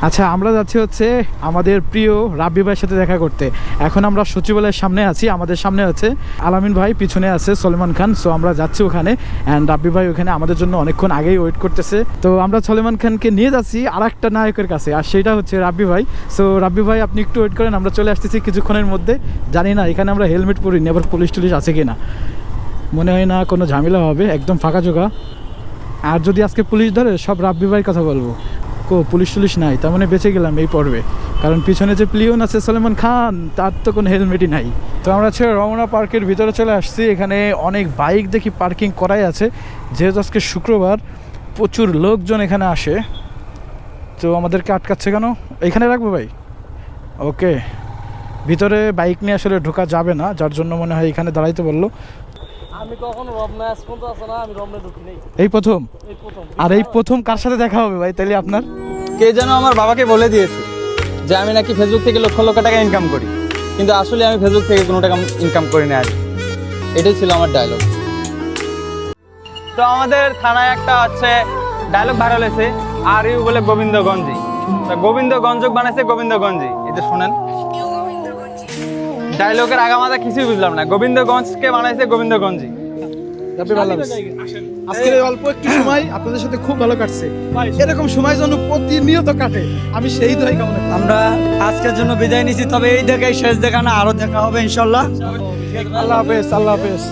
আচ্ছা, আমরা যাচ্ছি হচ্ছে আমাদের প্রিয় রাব্বি ভাইয়ের সাথে দেখা করতে। এখন আমরা সচিবালয়ের সামনে আছি, আমাদের সামনে আছে আলামিন ভাই, পিছনে আছে সলেমান খান। সো আমরা যাচ্ছি ওখানে, অ্যান্ড রাব্বি ভাই ওখানে আমাদের জন্য অনেকক্ষণ আগেই ওয়েট করতেছে। তো আমরা সলেমান খানকে নিয়ে যাচ্ছি আর একটা নায়কের কাছে, আর সেটা হচ্ছে রাব্বি ভাই। সো রাব্বি ভাই আপনি একটু ওয়েট করেন, আমরা চলে আসতেছি কিছুক্ষণের মধ্যে। জানি না এখানে আমরা হেলমেট পরিনি, আবার পুলিশ টুলিশ আছে কি না, মনে হয় না কোনো ঝামেলা হবে, একদম ফাঁকা জোগা। আর যদি আজকে পুলিশ ধরে সব রাব্বি ভাইয়ের কথা বলবো। পুলিশ টুলিশ নাই, তার মানে বেঁচে গেলাম এই পর্বে, কারণ পিছনে যে প্লিয়ন আছে সলেমান খান, তার তো কোনো হেলমেটই নাই। তো আমরা হচ্ছে রমনা পার্কের ভিতরে চলে আসছি। এখানে অনেক বাইক দেখি পার্কিং করাই আছে, যেহেতু আজকে শুক্রবার প্রচুর লোকজন এখানে আসে। তো আমাদেরকে আটকাচ্ছে কেন? এখানে রাখবো ভাই? ওকে, ভিতরে বাইক নিয়ে আসলে ঢোকা যাবে না, যার জন্য মনে হয় এখানে দাঁড়াইতে বললো। আমি কখনো রমনা আসপন্ত আছে না, আমি রমনা ঢুকি নাই, এই প্রথম। এই প্রথম। আর এই প্রথম কার সাথে দেখা হবে ভাই তাইলে আপনার? কে যেন আমার বাবাকে বলে দিয়েছে যে আমি নাকি ফেসবুক থেকে লক্ষ লক্ষ টাকা ইনকাম করি, কিন্তু আসলে আমি ফেসবুক থেকে কোনো টাকা ইনকাম করি না। আজ এটাই ছিল আমার ডায়লগ। তো আমাদের থানায় একটা হচ্ছে ডায়লগ ভাইরাল হয়েছে, আর ইউ বলে গোবিন্দগঞ্জি। গোবিন্দগঞ্জ বানাইছে গোবিন্দগঞ্জি, এটা শোনেন। ডায়লগের আগামাথা কিছুই বুঝলাম না, গোবিন্দগঞ্জকে বানাইছে গোবিন্দগঞ্জি। আজকের অল্প একটু সময় আপনাদের সাথে খুব ভালো কাটছে, এরকম সময় যেন প্রতিনিয়ত কাটে, আমি সেই দোয়াই কামনা করি। আমরা আজকের জন্য বিদায় নিচ্ছি, তবে এই দেখাই শেষ দেখা না, আরো দেখা হবে ইনশাল্লাহ। আল্লাহ হাফেজ, আল্লাহ হাফেজ।